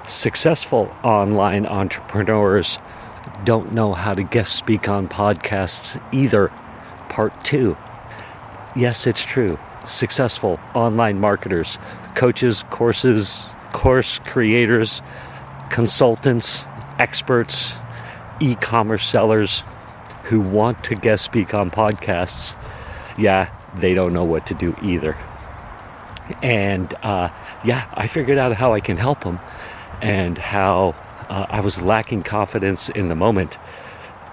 Successful online entrepreneurs don't know how to guest speak on podcasts either. Part 2. Yes, it's true. Successful online marketers, coaches, course creators, consultants, experts, e-commerce sellers who want to guest speak on podcasts, they don't know what to do either. And I figured out how I can help them and how I was lacking confidence in the moment,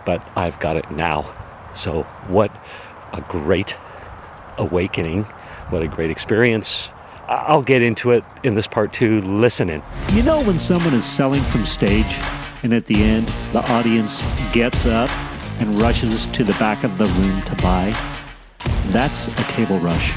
but I've got it now. So what a great awakening, what a great experience. I'll get into it in this part 2. Listen in. You know when someone is selling from stage and at the end the audience gets up and rushes to the back of the room to buy? That's a table rush.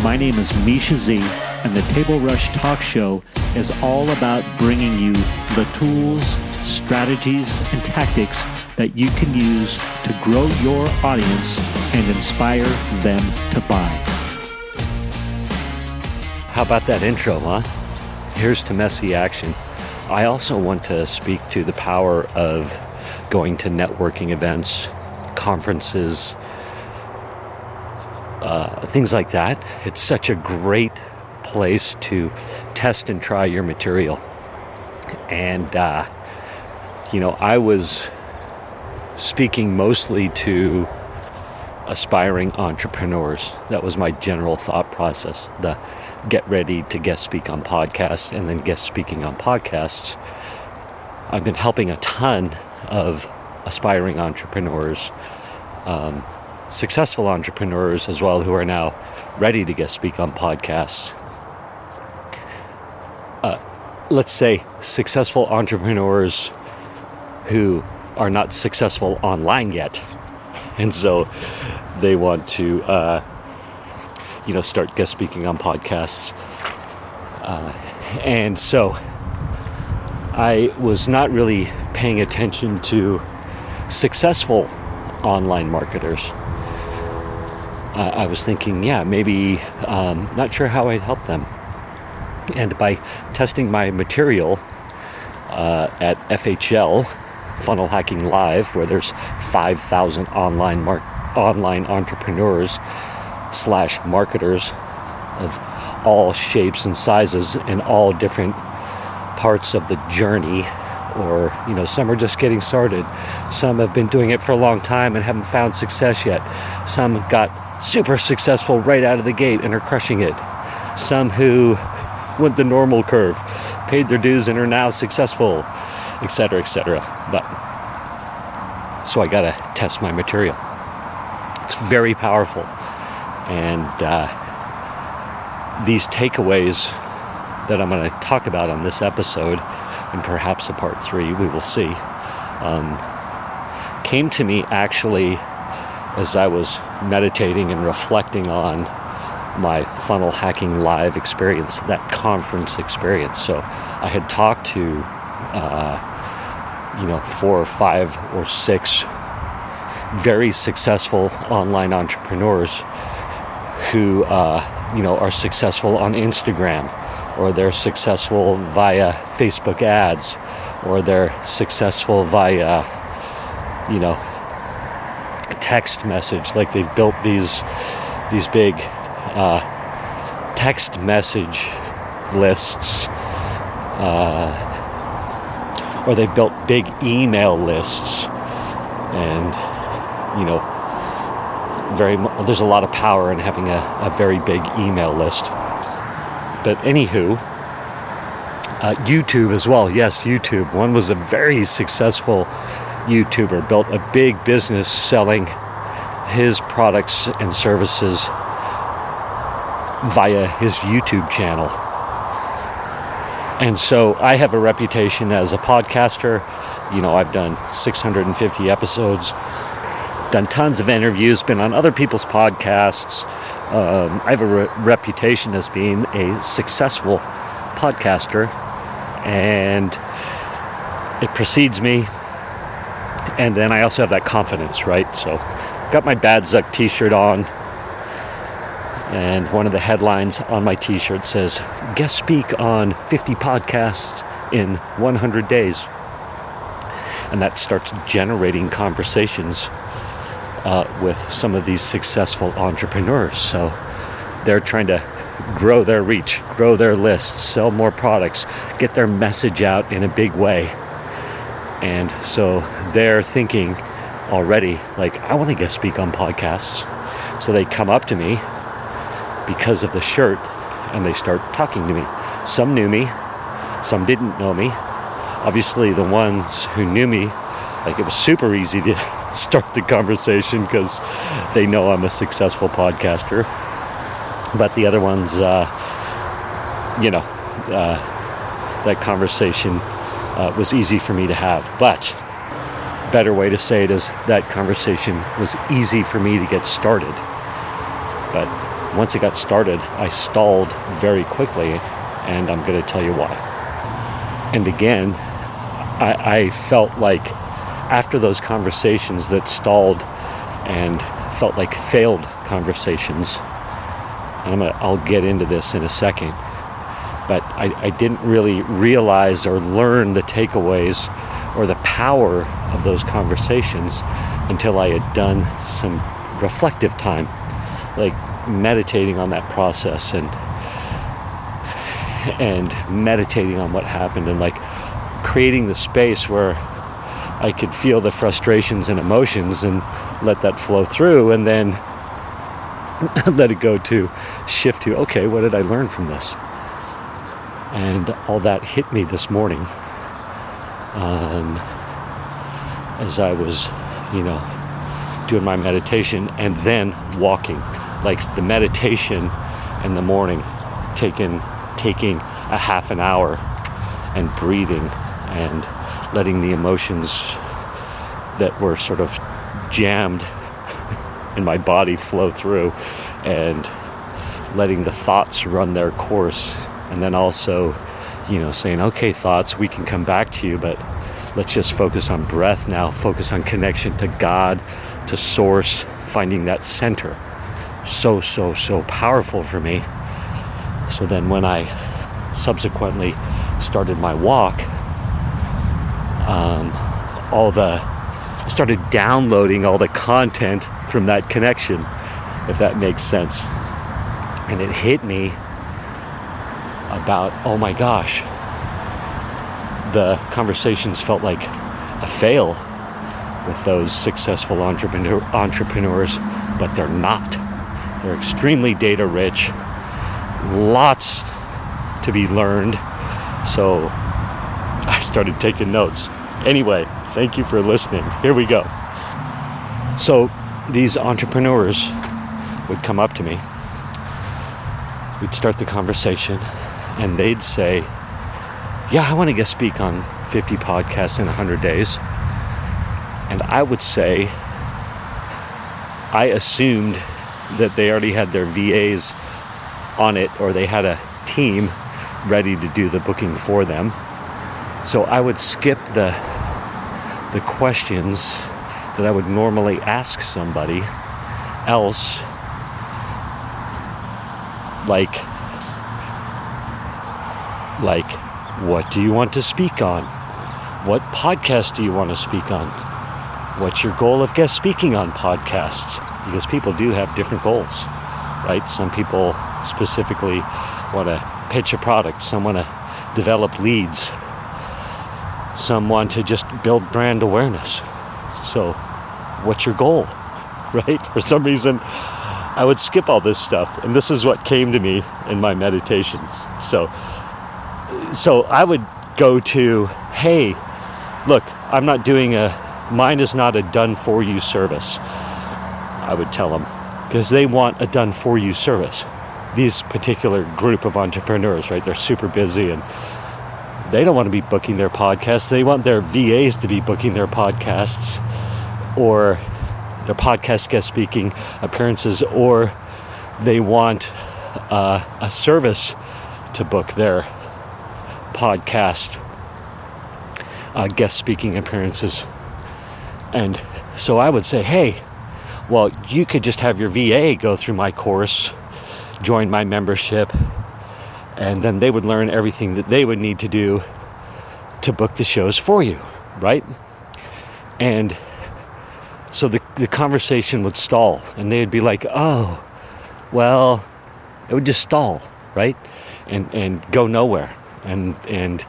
My name is Mischa Z, and the Table Rush Talk Show is all about bringing you the tools, strategies, and tactics that you can use to grow your audience and inspire them to buy. How about that intro, huh? Here's to messy action. I also want to speak to the power of going to networking events, conferences, things like that. It's such a great place to test and try your material. And, I was speaking mostly to aspiring entrepreneurs. That was my general thought process. The get ready to guest speak on podcasts and then guest speaking on podcasts. I've been helping a ton of aspiring entrepreneurs, successful entrepreneurs as well, who are now ready to guest speak on podcasts. Let's say successful entrepreneurs who are not successful online yet. And so they want to, start guest speaking on podcasts. And so I was not really paying attention to successful online marketers. I was thinking, maybe, not sure how I'd help them. And by testing my material at FHL, Funnel Hacking Live, where there's 5,000 online entrepreneurs / marketers of all shapes and sizes in all different parts of the journey, or some are just getting started, some have been doing it for a long time and haven't found success yet, some got super successful right out of the gate and are crushing it, some who went the normal curve, paid their dues and are now successful, etc., etc. But so I gotta test my material. It's very powerful, and these takeaways that I'm going to talk about on this episode, and perhaps a part 3, we will see, came to me actually as I was meditating and reflecting on my Funnel Hacking Live experience, that conference experience. So I had talked to 4 or 5 or 6 very successful online entrepreneurs who are successful on Instagram, or they're successful via Facebook ads, or they're successful via text message. Like they've built these big text message lists, or they've built big email lists, and there's a lot of power in having a very big email list. But anywho, YouTube as well. Yes, YouTube. One was a very successful YouTuber, built a big business selling his products and services via his YouTube channel. And so I have a reputation as a podcaster. I've done 650 episodes, done tons of interviews, been on other people's podcasts. I have a reputation as being a successful podcaster, and it precedes me. And then I also have that confidence, right? So got my Bad Zuck t-shirt on, and one of the headlines on my t-shirt says, guest speak on 50 podcasts in 100 days. And that starts generating conversations with some of these successful entrepreneurs. So they're trying to grow their reach, grow their lists, sell more products, get their message out in a big way. And so they're thinking already, like, I want to guest speak on podcasts. So they come up to me because of the shirt and they start talking to me. Some knew me, some didn't know me. Obviously, the ones who knew me, like, it was super easy to start the conversation because they know I'm a successful podcaster. But the other ones, that conversation was easy for me to have. But better way to say it is that conversation was easy for me to get started. But once it got started, I stalled very quickly, and I'm going to tell you why. And again, I felt like after those conversations that stalled and felt like failed conversations, and I'll get into this in a second, but I didn't really realize or learn the takeaways or the power of those conversations until I had done some reflective time, like meditating on that process and meditating on what happened, and like creating the space where I could feel the frustrations and emotions and let that flow through, and then let it go to shift to, okay, what did I learn from this? And all that hit me this morning as I was, doing my meditation and then walking. Like the meditation in the morning, taking a half an hour and breathing and letting the emotions that were sort of jammed in my body flow through, and letting the thoughts run their course, and then also, saying, okay, thoughts, we can come back to you, but let's just focus on breath now, focus on connection to God, to source, finding that center. So powerful for me. So then when I subsequently started my walk, I started downloading all the content from that connection, if that makes sense. And it hit me about, oh my gosh, the conversations felt like a fail with those successful entrepreneurs, but they're not. They're extremely data rich, lots to be learned. So I started taking notes. Anyway, thank you for listening. Here we go. So these entrepreneurs would come up to me. We'd start the conversation and they'd say, yeah, I want to guest speak on 50 podcasts in 100 days. And I would say, I assumed that they already had their VAs on it, or they had a team ready to do the booking for them. So I would skip the questions that I would normally ask somebody else, like what do you want to speak on? What podcast do you want to speak on? What's your goal of guest speaking on podcasts? Because people do have different goals, right? Some people specifically want to pitch a product. Some want to develop leads. Some want to just build brand awareness. So what's your goal, right? For some reason, I would skip all this stuff. And this is what came to me in my meditations. So I would go to, hey, look, I'm not doing mine is not a done-for-you service, I would tell them, because they want a done-for-you service. These particular group of entrepreneurs, right, they're super busy and they don't want to be booking their podcasts. They want their VAs to be booking their podcasts or their podcast guest speaking appearances, or they want a service to book their podcast guest speaking appearances. And so I would say, hey, well, you could just have your VA go through my course, join my membership, and then they would learn everything that they would need to do to book the shows for you, right? And so the conversation would stall, and they'd be like, oh, well, it would just stall, right? And go nowhere. And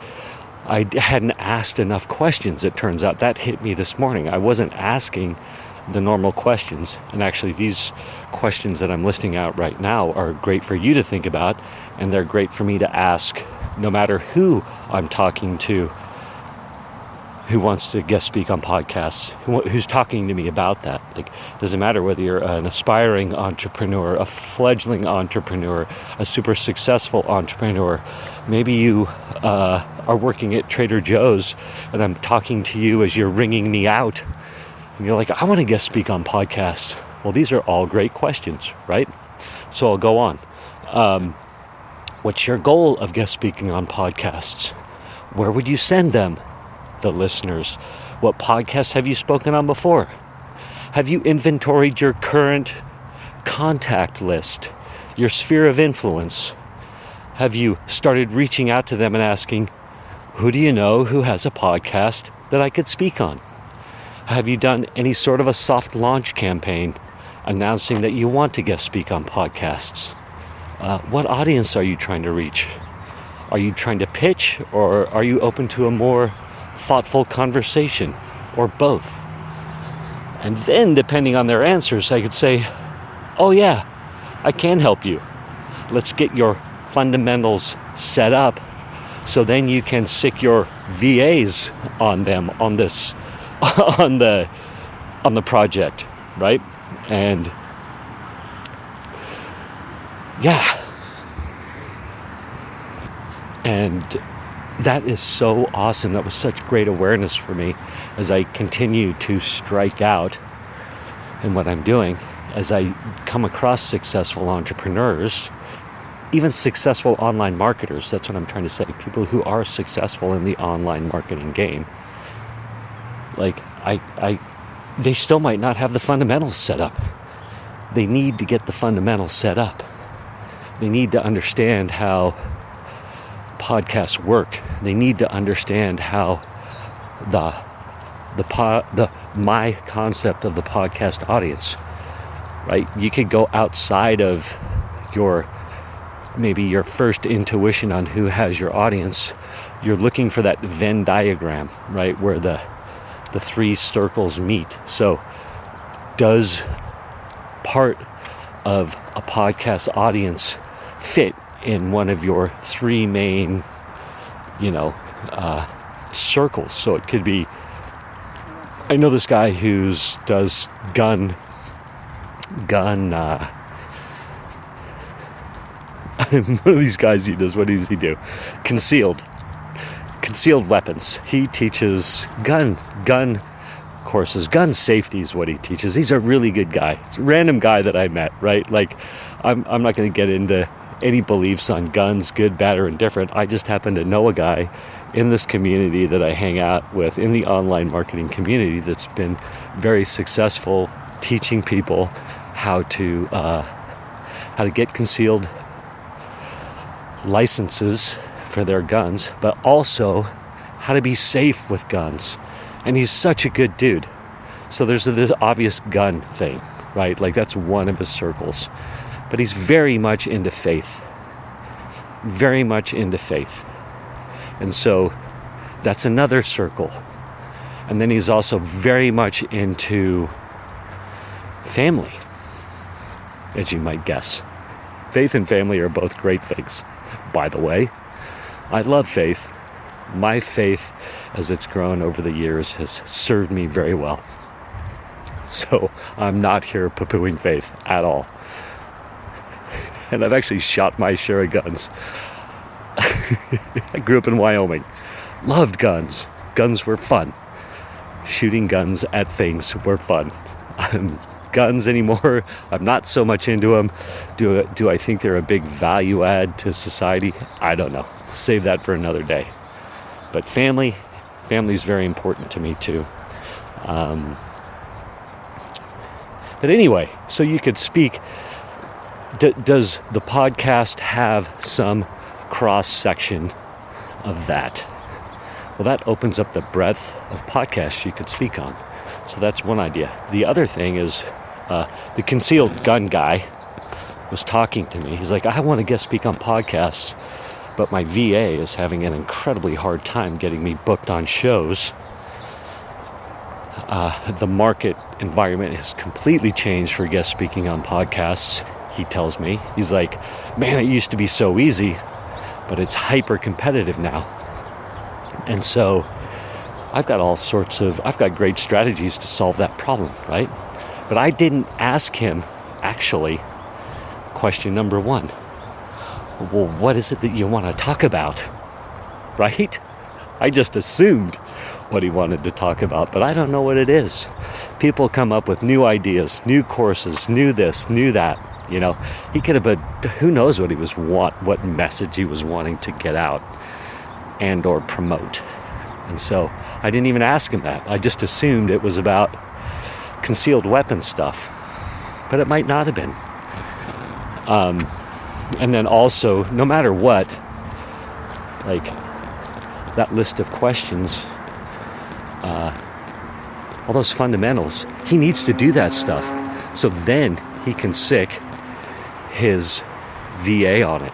I hadn't asked enough questions, it turns out. That hit me this morning. I wasn't asking the normal questions. And actually, these questions that I'm listing out right now are great for you to think about, and they're great for me to ask no matter who I'm talking to, who wants to guest speak on podcasts, who's talking to me about that. Like, doesn't matter whether you're an aspiring entrepreneur, a fledgling entrepreneur, a super successful entrepreneur. Maybe you are working at Trader Joe's, and I'm talking to you as you're ringing me out, and you're like, I want to guest speak on podcasts. Well, these are all great questions, right? So I'll go on. What's your goal of guest speaking on podcasts? Where would you send them? The listeners. What podcasts have you spoken on before? Have you inventoried your current contact list, your sphere of influence? Have you started reaching out to them and asking, who do you know who has a podcast that I could speak on? Have you done any sort of a soft launch campaign announcing that you want to guest speak on podcasts? What audience are you trying to reach? Are you trying to pitch, or are you open to a more thoughtful conversation, or both? And then, depending on their answers, I could say, oh yeah, I can help you. Let's get your fundamentals set up, so then you can sick your VAs on them, on this, on the project, right? And yeah, and that is so awesome. That was such great awareness for me as I continue to strike out in what I'm doing, as I come across successful entrepreneurs, even successful online marketers. That's what I'm trying to say. People who are successful in the online marketing game. Like, they still might not have the fundamentals set up. They need to get the fundamentals set up. They need to understand how podcasts work. They need to understand how my concept of the podcast audience, right? You could go outside of maybe your first intuition on who has your audience. You're looking for that Venn diagram, right, where the three circles meet. So does part of a podcast audience fit in one of your three main, circles? So it could be, I know this guy who does gun, one of these guys, what does he do? Concealed weapons. He teaches gun courses. Gun safety is what he teaches. He's a really good guy. It's a random guy that I met, right? Like, I'm not going to get into any beliefs on guns, good, bad, or indifferent. I just happen to know a guy in this community that I hang out with, in the online marketing community, that's been very successful teaching people how to get concealed licenses for their guns, but also how to be safe with guns. And he's such a good dude. So there's this obvious gun thing, right? Like, that's one of his circles. But he's very much into faith. Very much into faith. And so that's another circle. And then he's also very much into family, as you might guess. Faith and family are both great things, by the way. I love faith. My faith, as it's grown over the years, has served me very well. So I'm not here poo-pooing faith at all. And I've actually shot my share of guns. I grew up in Wyoming. Loved guns. Guns were fun. Shooting guns at things were fun. Guns anymore, I'm not so much into them. Do I think they're a big value add to society? I don't know. Save that for another day. But family is very important to me too. But anyway, so you could speak. Does the podcast have some cross section of that? Well, that opens up the breadth of podcasts you could speak on. So that's one idea. The other thing is the concealed gun guy was talking to me. He's like, I want to guest speak on podcasts, but my VA is having an incredibly hard time getting me booked on shows. The market environment has completely changed for guest speaking on podcasts, he tells me. He's like, man, it used to be so easy, but it's hyper competitive now. And so I've got great strategies to solve that problem, right? But I didn't ask him, actually, question number one. Well, what is it that you want to talk about, right? I just assumed what he wanted to talk about, but I don't know what it is. People come up with new ideas, new courses, new this, new that. You know, he could have been, who knows what message he was wanting to get out and or promote. And so I didn't even ask him that. I just assumed it was about concealed weapon stuff, but it might not have been. And then also, no matter what, like that list of questions, all those fundamentals, he needs to do that stuff. So then he can sick his VA on it.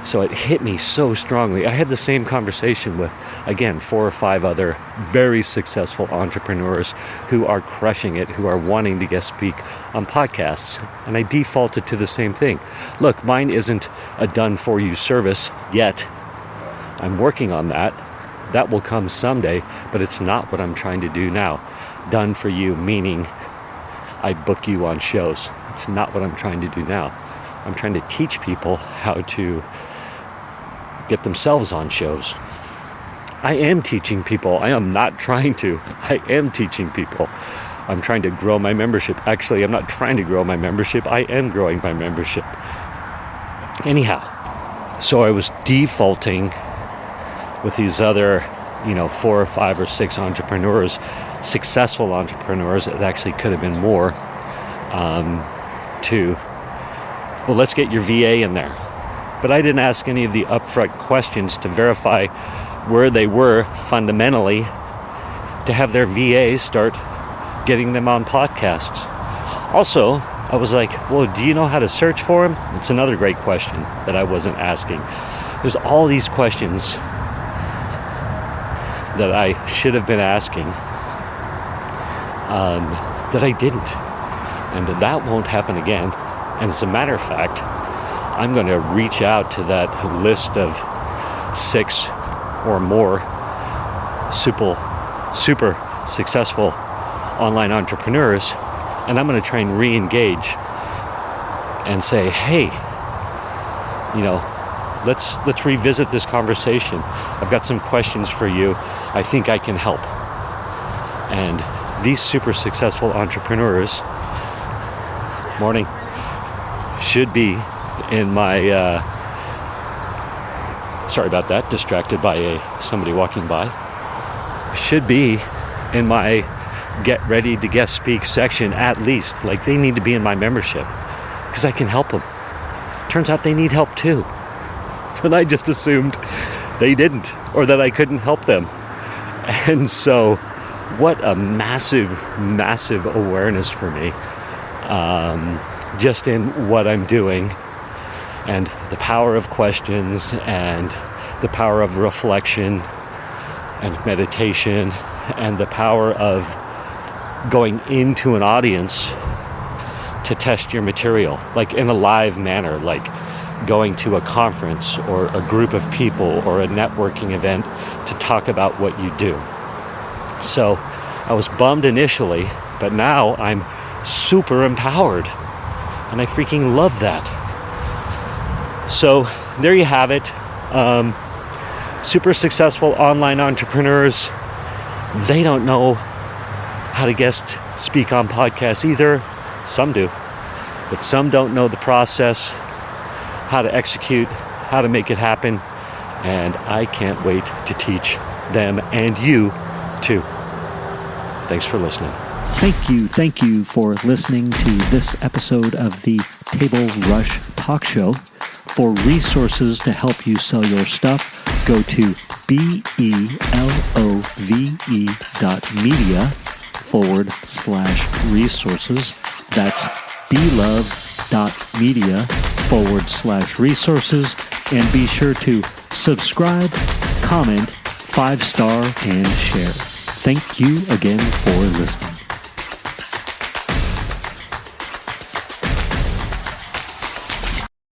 So it hit me so strongly. I had the same conversation with, again, 4 or 5 other very successful entrepreneurs who are crushing it, who are wanting to guest speak on podcasts. And I defaulted to the same thing. Look, mine isn't a done-for-you service yet. I'm working on that. That will come someday, but it's not what I'm trying to do now. Done for you, meaning I book you on shows. It's not what I'm trying to do now. I'm trying to teach people how to get themselves on shows. I am teaching people. I am not trying to. I am teaching people. I'm trying to grow my membership. Actually, I'm not trying to grow my membership. I am growing my membership. Anyhow, so I was defaulting with these other, 4 or 5 or 6 entrepreneurs, successful entrepreneurs. It actually could have been more. Well, let's get your VA in there. But I didn't ask any of the upfront questions to verify where they were fundamentally to have their VA start getting them on podcasts. Also, I was like, well, do you know how to search for them? It's another great question that I wasn't asking. There's all these questions that I should have been asking that I didn't. And that won't happen again. And as a matter of fact, I'm going to reach out to that list of 6 or more super successful online entrepreneurs, and I'm going to try and re-engage and say, hey, let's revisit this conversation. I've got some questions for you. I think I can help. And these super successful entrepreneurs, morning, should be in my, sorry about that, distracted by somebody walking by, should be in my get ready to guest speak section at least. Like, they need to be in my membership because I can help them. Turns out they need help too. But I just assumed they didn't, or that I couldn't help them. And so what a massive awareness for me, just in what I'm doing, and the power of questions and the power of reflection and meditation and the power of going into an audience to test your material, like in a live manner, like going to a conference or a group of people or a networking event to talk about what you do. So I was bummed initially, but now I'm super empowered, and I freaking love that. So there you have it. Super successful online entrepreneurs, they don't know how to guest speak on podcasts either. Some do, but some don't know the process, how to execute, how to make it happen, and I can't wait to teach them and you too. Thanks for listening. Thank you for listening to this episode of the Table Rush Talk Show. For resources to help you sell your stuff, go to belove.media/resources. That's belove.media/resources. And be sure to subscribe, comment, 5-star, and share. Thank you again for listening.